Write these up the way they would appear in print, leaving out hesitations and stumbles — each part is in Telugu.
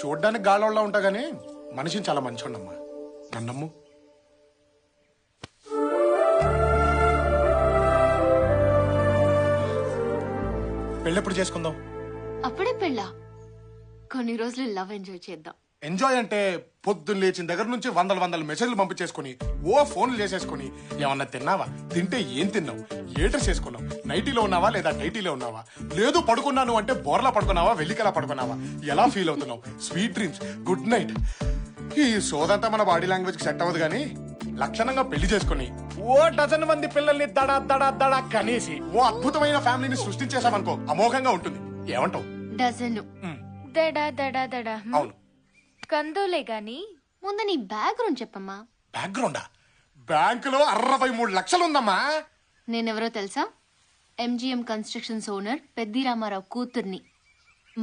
చూడ్డానికి గాలోళ్ళ ఉంటా గానీ మనిషిని చాలా మంచిగుండమ్మా. నన్నమ్ము. పెళ్ళెప్పుడు చేసుకుందాం? అప్పుడే పెళ్ళా? కొన్ని రోజులు లవ్ ఎంజాయ్ చేద్దాం. ఎంజాయ్ అంటే పొద్దున్న లేచిన దగ్గర నుంచి వందల మెసేజ్లు పంపించేసుకుని ఫోన్లు చేసేసుకుని ఏమన్నా తిన్నావా, తింటే ఏం తిన్నావు, ఏ డ్రెస్ వేసుకున్నావు, నైటీలో ఉన్నావా లేదా టైటీలో ఉన్నావా, లేదు పడుకున్నాను అంటే బోర్లా పడుకున్నావా వెల్లికలా పడుకున్నావా, ఎలా ఫీల్ అవుతున్నావు, స్వీట్ డ్రీమ్స్, గుడ్ నైట్. ఈ సోదంతా మన బాడీ లాంగ్వేజ్ కి సెట్ అవ్వదు గానీ లక్షణంగా పెళ్లి చేసుకుని డజన్ మంది పిల్లల్ని దడా దడా దడా కనేసి అద్భుతమైన ఫ్యామిలీని సృష్టించేసామనుకో అమోఘంగా ఉంటుంది. ఏమంటావు? డజను దడా దడా దడా అవును. కందోలే గాని ముందు నీ బ్యాక్గ్రౌండ్ చెప్పమ్మా. బ్యాక్గ్రౌండా? బ్యాంకులో 63 లక్షలు ఉందమ్మా. నేనెవరో తెలుసా? MGM constructions owner Peddi Ramarao కూతుర్ని.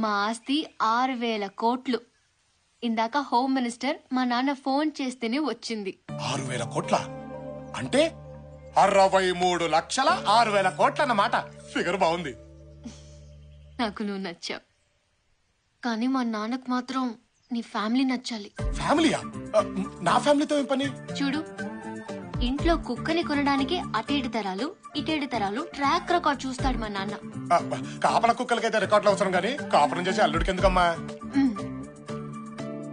మా ఆస్తి 6,000 కోట్లు. ఇందాక హోమ్ మినిస్టర్ మా నాన్న ఫోన్ చేస్తేనే వచ్చింది. 6,000 కోట్ల అంటే 63,06,000 కోట్ల అన్నమాట. ఫిగర్ బాగుంది. నాకు నువ్వు నచ్చావు, కానీ మా నాన్నకు మాత్రం నీ ఫ్యామిలీ నచ్చాలి. ఫ్యామిలీయా? నా ఫ్యామిలీతో ఏం పని? చూడు, ఇంట్లో కుక్కని కొనడానికి అటేడు తరాలు ఇటేడు తరాలు ట్రాక్ రికార్డ్ చూస్తాడు మా నాన్న. కాపల కుక్కలకైతే రికార్డులు అవసరం గానీ కాపురం చేసి అల్లుడికి ఎందుకమ్మా?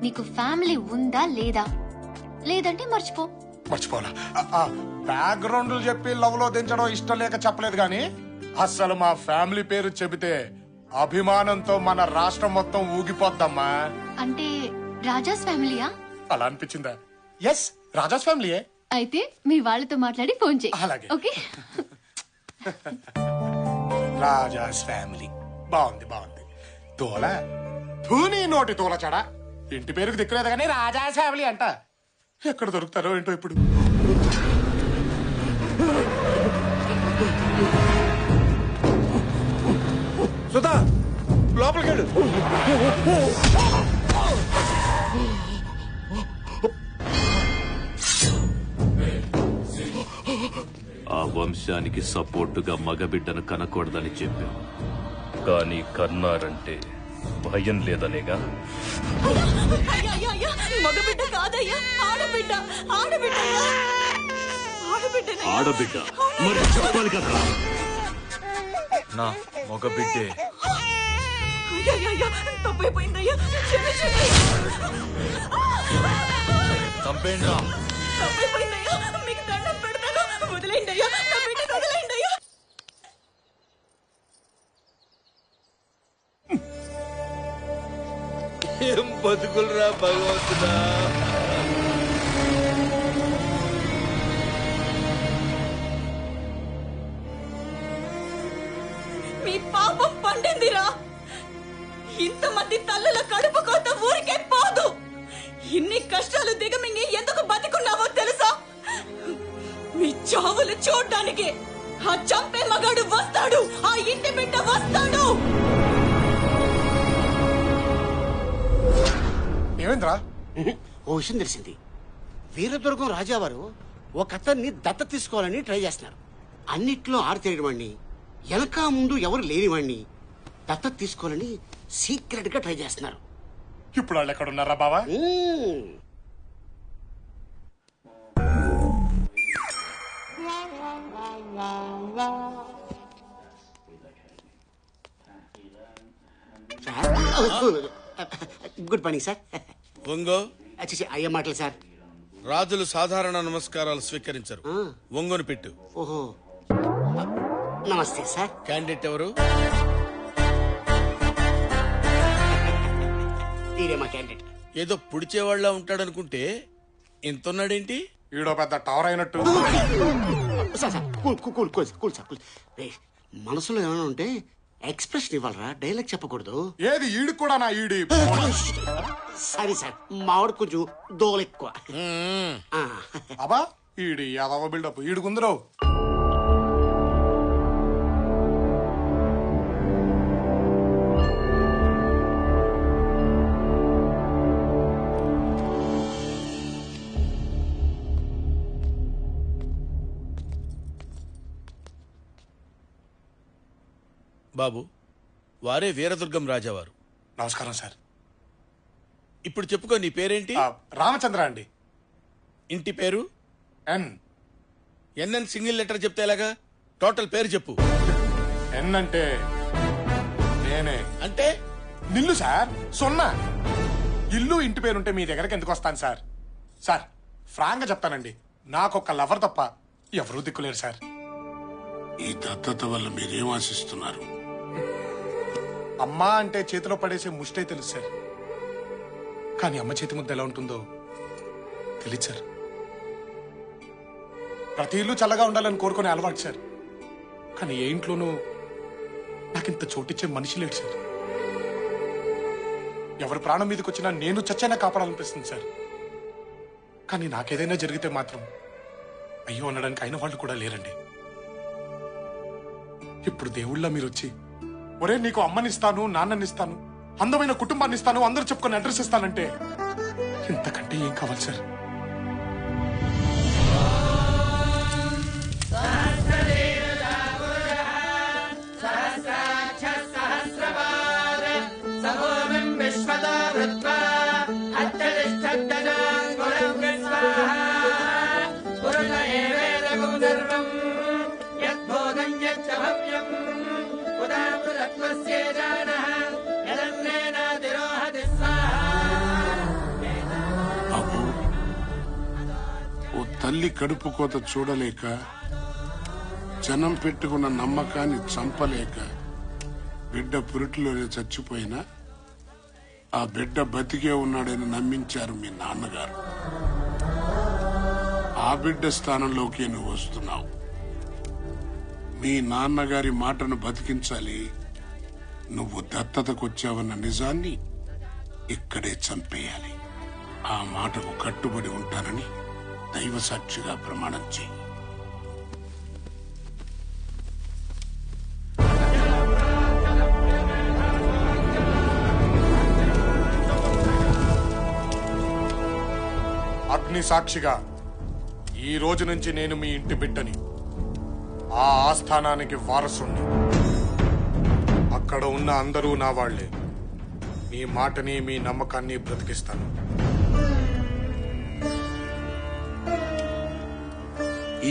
నీకు ఫ్యామిలీ ఉందా లేదా? లేదంటే మర్చిపో. మర్చిపోవాలా? బ్యాక్గ్రౌండ్ చెప్పి లవ్ లో దించడం ఇష్టం లేక చెప్పలేదు గానీ అస్సలు మా ఫ్యామిలీ పేరు చెబితే అభిమానంతో మన రాష్ట్రం మొత్తం ఊగిపోద్దమ్మా. అంటే రాజాస్ ఫ్యామిలీయా? అలా అనిపించిందా? ఎస్, రాజాస్ ఫ్యామిలీయే. అయితే మీ వాళ్ళతో మాట్లాడి ఫోన్ చేయి. అలాగే. ఓకే. రాజాస్ ఫ్యామిలీ బాగుంది బాగుంది. తోల ధూని నోటి తోల చెడ. ఇంటి పేరుకు దిక్కులేదు కానీ రాజాస్ ఫ్యామిలీ అంట. ఎక్కడ దొరుకుతారో ఏంటో ఇప్పుడు. సుధా, లోపలికి వెళ్ళు. ఆ వంశానికి సపోర్టుగా మగబిడ్డను కనకూడదని చెప్పాం, కానీ కన్నారంటే భయం లేదనేగా. మగబిడ్డ కాదయ్యా, ఆడబిడ్డ. ఆడబిడ్డ ఆడబిడ్డ మరి చెప్పాలి కదా. నా మగబిడ్డే. తప్పైపోయిందయ్యా, చంపేయండి రా. తప్పైపోయిందయ్యా, మీకు దండం పెడతాను, వదిలేయండి అయ్యా, నా బిడ్డను వదిలేయండి అయ్యా. ఏం బతుకులరా భగవంతుడా. మీ పాపం పండిందిరా. ఇంతమంది తల్లుల కడుపు కోత ఊరికే పోదు. ఇన్ని కష్టాలు దిగమింగి ఎందుకు బతికున్నావో తెలుసా? మీ చావులు చూడ్డానికి ఆ చంపే మగాడు వస్తాడు, ఆ ఇంటి బిడ్డ వస్తాడు. ఏమైందిరా? ఓ విషయం తెలిసింది. వీరదుర్గం రాజావారు ఒక అతన్ని దత్త తీసుకోవాలని ట్రై చేస్తున్నారు. అన్నిట్లో ఆరితేరినవాణ్ణి, వెనక ముందు ఎవరు లేనివాణ్ణి దత్త తీసుకోవాలని సీక్రెట్ గా ట్రై చేస్తున్నారు. ఇప్పుడు వాళ్ళు ఎక్కడ ఉన్నారా బావా? Good morning sir. ఒంగో. అయ్యే మాటలు సార్. రాజులు సాధారణ నమస్కారాలు స్వీకరించరు. ఒంగోని పెట్టు. ఓహో, నమస్తే సార్. క్యాండిడేట్ ఎవరు? ఈడే మా క్యాండిడేట్. ఏదో పుడిచేవాళ్ళ ఉంటాడనుకుంటే ఇంతున్నాడేంటి? ఈడో పెద్ద టవర్ అయినట్టు. Sir sir cool cool cool cool sir cool. మనసులో ఏమైనా ఉంటే ఎక్స్ప్రెషన్ ఇవ్వాలరా, డైలాగ్ చెప్పకూడదు. ఏది ఈడు కూడా నా ఈడి. సారీ సార్, మావాడు కొంచెం దోలు ఎక్కువ. అబ్బా ఈడి యాదవ బిల్డప్ ఈడుకుందరు. బాబు, వారే వీరదుర్గం రాజావారు. నమస్కారం సార్. ఇప్పుడు చెప్పుకో, నీ పేరేంటి? రామచంద్ర అండి. ఇంటి పేరు? ఎన్. ఎన్ఎన్ సింగిల్ లెటర్ చెప్తే ఎలాగా? టోటల్ పేరు చెప్పు. ఎన్ అంటే నేనే. అంటే నిల్లు సార్, సున్నా. ఇల్లు ఇంటి పేరుంటే మీ దగ్గరకు ఎందుకు వస్తాను సార్? సార్ ఫ్రాంక్ గా చెప్తానండి, నాకొక్క లవర్ తప్ప ఎవరూ దిక్కులేరు సార్. ఈ దత్తత వల్ల మీరేం ఆశిస్తున్నారు? అమ్మా అంటే చేతిలో పడేసే ముష్టే తెలుసు సార్, కానీ అమ్మ చేతి ముద్ద ఎలా ఉంటుందో తెలియదు సార్. ప్రతి ఇల్లు చల్లగా ఉండాలని కోరుకునే అలవాటు సార్, కానీ ఏ ఇంట్లోనూ నాకింత చోటిచ్చే మనిషి లేడు సార్. ఎవరి ప్రాణం మీదకి వచ్చినా నేను చచ్చైనా కాపాడాలనిపిస్తుంది సార్, కానీ నాకేదైనా జరిగితే మాత్రం అయ్యో అనడానికి అయిన వాళ్ళు కూడా లేరండి. ఇప్పుడు దేవుళ్ళ మీరు వచ్చి, ఒరే నీకు అమ్మనిస్తాను, నాన్ననిస్తాను, అందమైన కుటుంబాన్ని ఇస్తాను, అందరూ చెప్పుకొని అడ్రస్ ఇస్తానంటే ఇంతకంటే ఏం కావాలి సార్? అబ్బో, ఓ తల్లి కడుపు కోత చూడలేక, జనం పెట్టుకున్న నమ్మకాన్ని చంపలేక బిడ్డ పురిటిలోనే చచ్చిపోయినా ఆ బిడ్డ బతికే ఉన్నాడని నమ్మించారు మీ నాన్నగారు. ఆ బిడ్డ స్థానంలోకి నువ్వు వస్తున్నావు. మీ నాన్నగారి మాటను బతికించాలి. నువ్వు దత్తతకొచ్చావన్న నిజాన్ని ఇక్కడే చంపేయాలి. ఆ మాటకు కట్టుబడి ఉంటానని దైవ సాక్షిగా ప్రమాణం చేయి. అగ్ని సాక్షిగా ఈ రోజు నుంచి నేను మీ ఇంటి బిడ్డని, ఆ ఆస్థానానికి వారసుణ్ణి. అక్కడ ఉన్న అందరూ నా వాళ్లే. మీ మాటని, మీ నమ్మకాన్ని బ్రతికిస్తాను.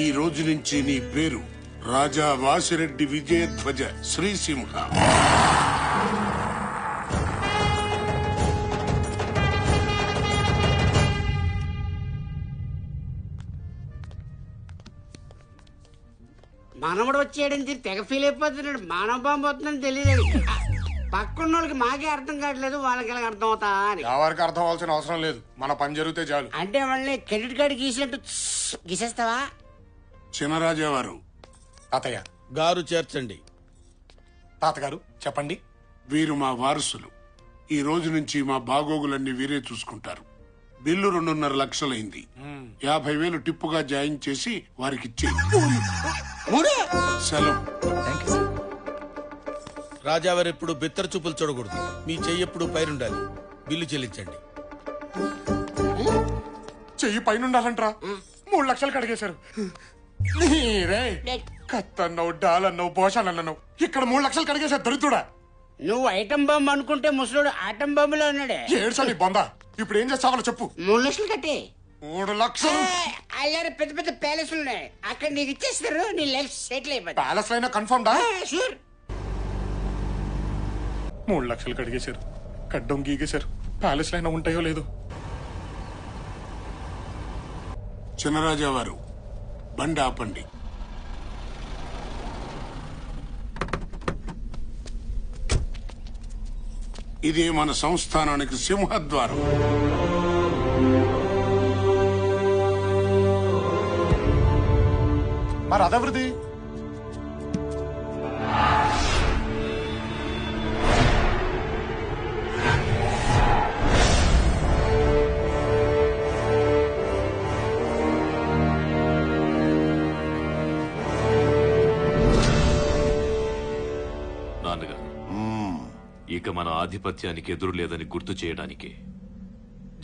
ఈ రోజు నుంచి నీ పేరు రాజా వాసిరెడ్డి విజయధ్వజ శ్రీసింహ. మనవడు వచ్చాడని చెప్పి తెగ ఫీల్ అయిపోతున్నాడు. మానవ బాంబు వస్తుందని తెలియదు. పక్కన్న వాళ్ళకి మాకే అర్థం కావట్లేదు, వాళ్ళకి ఎలా అర్థం అవుతా అని. ఎవరికి అర్థం అవ్వాల్సిన అవసరం లేదు, మన పని జరిగితే చాలు. అంటే వాళ్ళని క్రెడిట్ కార్డు గీసినట్టు గీసేస్తావా? చినరాజా వారు. తాతయ్య గారు చేర్చండి. తాతగారు చెప్పండి. వీరు మా వారసులు. ఈ రోజు నుంచి మా బాగోగులన్నీ వీరే చూసుకుంటారు. బిల్లు 2.5 లక్షలైంది. 50,000 టిప్పుగా జాయిన్ చేసి వారికి సెలవు. రాజావారు ఎప్పుడు బిత్తర చూపులు చూడకూడదు. మీ చెయ్యి ఎప్పుడు పైరుండాలి. బిల్లు చెల్లించండి. చెయ్యి పైనుండాలంట్రా. 3 లక్షలు కడిగేశారు. నీరే కత్తన్నావు, డాలన్నావు, భోషాలన్నావు, ఇక్కడ 3 లక్షలు కడిగేశారు దరిద్రుడా. నువ్వు ఐటమ్ బాంబు అనుకుంటే ముసలోడు ఆటం బాంబులో ఉన్నాడే. ఏడ్చాలి బొందా. ఇప్పుడు ఏం చేస్తావో చెప్పు. 3 లక్షలు కట్టే. 3 లక్షలు అయ్యారు. పెద్ద పెద్ద ప్యాలెస్లు ఉన్నాయి, అక్కడ నీకు ఇచ్చేస్తారు. నీ లైఫ్ సెటిల్ అయిపోతుంది. ప్యాలెస్ అయినా కన్ఫర్మ్ డా? షూర్. 3 లక్షలు కడిగేశారు, కడ్డం గీగేశారు. ప్యాలెస్ అయినా ఉంటాయో లేదో. చినరాజా వారు బండి ఆపండి. ఇది మన సంస్థానానికి సింహద్వారం. మరి అదవృద్ధి నాన్నగారు, ఇక మన ఆధిపత్యానికి ఎదురు లేదని గుర్తు చేయడానికి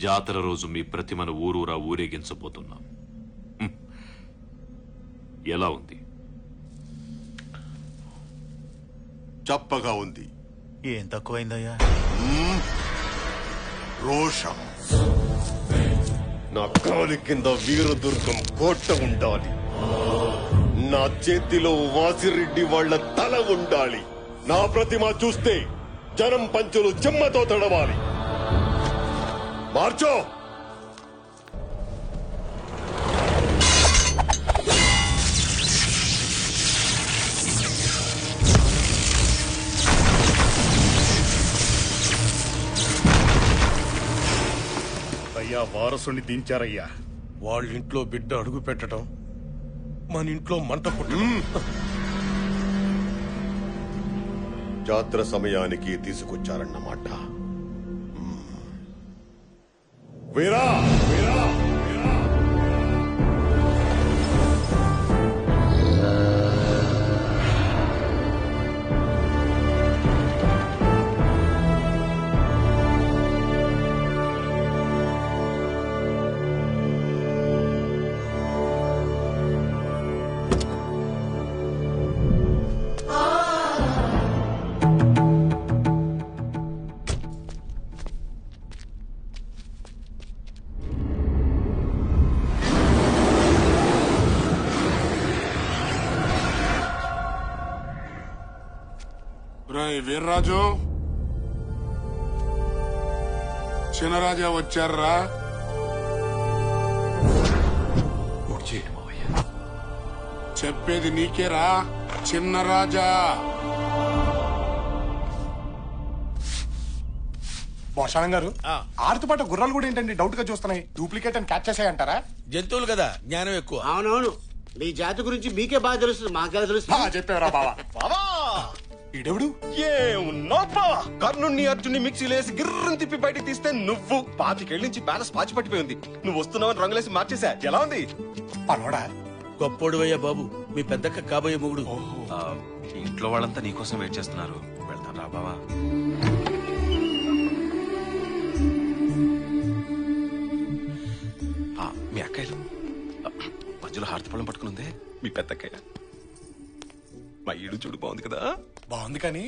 జాతర రోజు మీ ప్రతిమను ఊరూరా ఊరేగించబోతున్నాం. ఎలా ఉంది? చప్పగా ఉంది. ఏం తక్కువైందయ్యా? రోషం. నా కాలి కింద వీరదుర్గం కోట ఉండాలి. నా చేతిలో వాసిరెడ్డి వాళ్ళ తల ఉండాలి. నా ప్రతిమ చూస్తే జనం పంచులు చెమ్మతో తడవాలి. మార్చో. అయ్యా, వారసుని దించారయ్యా. వాళ్ళ ఇంట్లో బిడ్డ అడుగు పెట్టడం, మన ఇంట్లో మంట పుట్టడం. జాతర సమయానికి తీసుకొచ్చారన్నమాట. వీరా వీరా వీరా. రాయ్ వీర్రాజు, చిన్నరాజా వచ్చారా? చెప్పేది నీకేరా చిన్నరాజా. భోషాణం గారు, ఆరుతో గుర్రాలు కూడా ఏంటండి డౌట్ గా చూస్తున్నాయి? డూప్లికేట్ అని క్యాచ్ చేసాయంటారా? జంతువులు కదా, జ్ఞానం ఎక్కువ. అవునవును, మీ జాతి గురించి మీకే బాగా తెలుస్తుంది, మాకెలా తెలుస్తుంది? చెప్పారా బావా? ఈడెవడు? కర్ణుని అర్జున్ని మిక్సీలేసి గిర్రని తిప్పి బయటికి తీస్తే నువ్వు 25 ఏళ్ళ నుంచి బ్యాలెన్స్ పాచి పట్టిపోయింది. నువ్వు వస్తున్నావని రంగులేసి మార్చేసా. ఎలా ఉంది? పనోడా గొప్పోడువయ్యా బాబు, మీ పెద్దక్క కాబోయే మొగుడు. ఇంట్లో వాళ్ళంతా నీకోసం వెయిట్ చేస్తున్నారు. వెళ్తాను రా బావా. మీ అక్కయ్యలు మధ్యలో హారతి పళ్ళం పట్టుకునుందే మీ పెద్ద అక్కయ్య. మా ఈడు చూడు బాగుంది కదా? బాగుంది, కానీ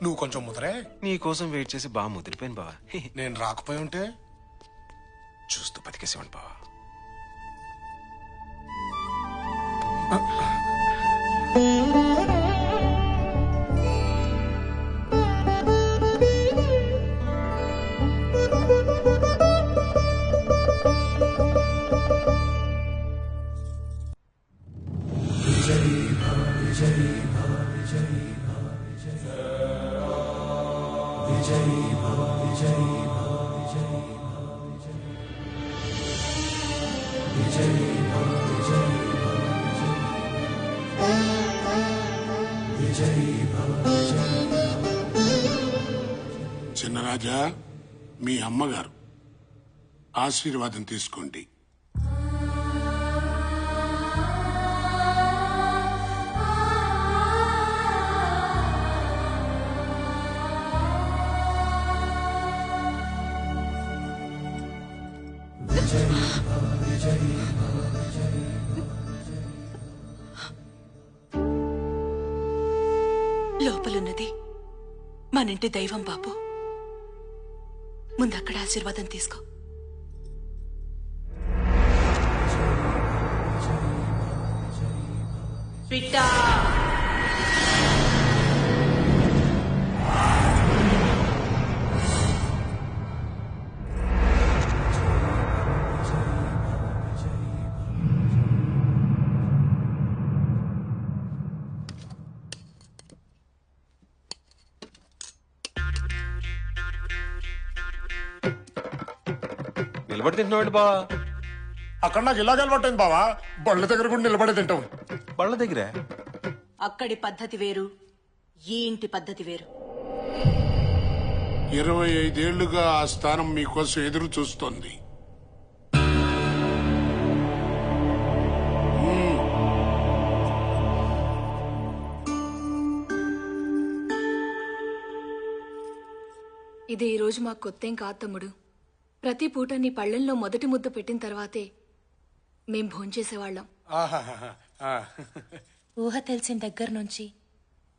నువ్వు కొంచెం ముదరే. నీ కోసం వెయిట్ చేసి బాగా ముదిరిపోయాను బావా. నేను రాకపోయి ఉంటే చూస్తూ బతికేసేవాడి బావా. చిన్నరాజా, మీ అమ్మగారు ఆశీర్వాదం తీసుకోండి. లోపలున్నది మనింటి దైవం బాబు. ముందక్కడ ఆశీర్వాదం తీసుకో. బిడ్డా, నిలబడి తింటున్నాడు బావా. అక్కడ నాకు ఇలాగ అలవాటైంది బావా. బళ్ళ దగ్గర కూడా నిలబడే తింటాం. బళ్ళ దగ్గర అక్కడి పద్ధతి వేరు, ఈ ఇంటి పద్ధతి వేరు. 25 ఏళ్లుగా ఆ స్థానం మీకోసం ఎదురు చూస్తోంది. ఇది ఈ రోజు మాకు కొత్తేం కాదు తమ్ముడు. ప్రతి పూట నీ పళ్ళెంలో మొదటి ముద్ద పెట్టిన తర్వాతే మేం భోంచేసేవాళ్ళం. ఊహ తెలిసిన దగ్గర నుంచి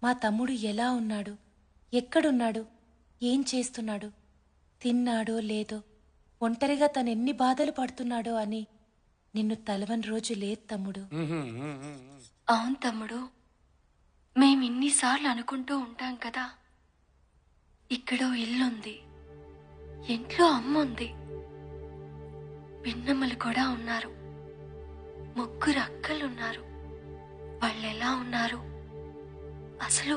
మా తమ్ముడు ఎలా ఉన్నాడు, ఎక్కడున్నాడు, ఏం చేస్తున్నాడు తిన్నాడో లేదో, ఒంటరిగా తను ఎన్ని బాధలు పడుతున్నాడో అని నిన్ను తలవని రోజు లేదు తమ్ముడు. అవును తమ్ముడు, మేము ఇన్నిసార్లు అనుకుంటూ ఉంటాం కదా, ఇక్కడో ఇల్లుంది, ఇంట్లో అమ్ముంది, పిన్నమ్మలు కూడా ఉన్నారు, 3 అక్కలున్నారు. వాళ్ళెలా ఉన్నారు? అసలు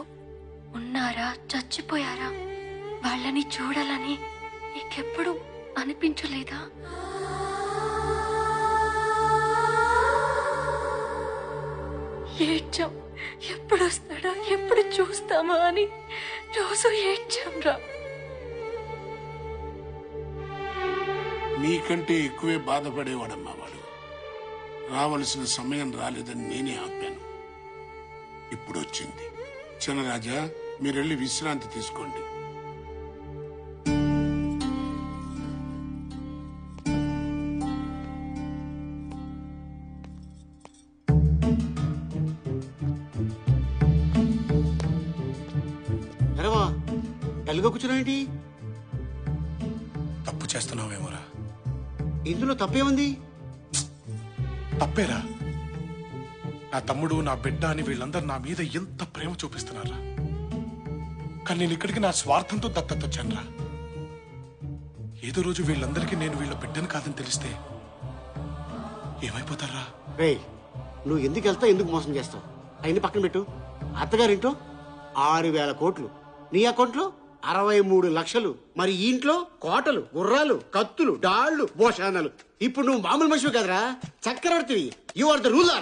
ఉన్నారా, చచ్చిపోయారా? వాళ్ళని చూడాలని నీకెప్పుడు అనిపించలేదా? ఏడ్చాం, ఎప్పుడు వస్తాడా, ఎప్పుడు చూస్తామా అని రోజు ఏడ్చాం రా. మీకంటే ఎక్కువే బాధపడేవాడమ్మా వాడు. రావలసిన సమయం రాలేదని నేనే ఆపాను. ఇప్పుడు వచ్చింది. చిన్నరాజా, మీరెళ్ళి విశ్రాంతి తీసుకోండి. ఎరవా డల్గా కూర్చున్నావేంటి? తప్పు చేస్తున్నావేమోరా. ఇందులో తప్పేముంది? తప్పేరా. నా తమ్ముడు, నా బిడ్డ అని వీళ్ళందరూ నా మీద ఎంత ప్రేమ చూపిస్తున్నారా. కానీ నేను ఇక్కడికి నా స్వార్థంతో దత్తత వచ్చానురా. ఏదో రోజు వీళ్ళందరికీ నేను వీళ్ళ బిడ్డను కాదని తెలిస్తే ఏమైపోతారా? రే, నువ్వు ఎందుకు వెళ్తావు, ఎందుకు మోసం చేస్తావు? అయిన పక్కన పెట్టు. అత్తగారింట్లో 6,000 కోట్లు, నీ అకౌంట్లో 63 లక్షలు. మరి ఈ ఇంట్లో కోటలు, గుర్రాలు, కత్తులు, డాళ్లు, భోషానాలు. ఇప్పుడు నువ్వు మామూలు మనిషివి కదరా, చక్రవర్తివి. You are the ruler.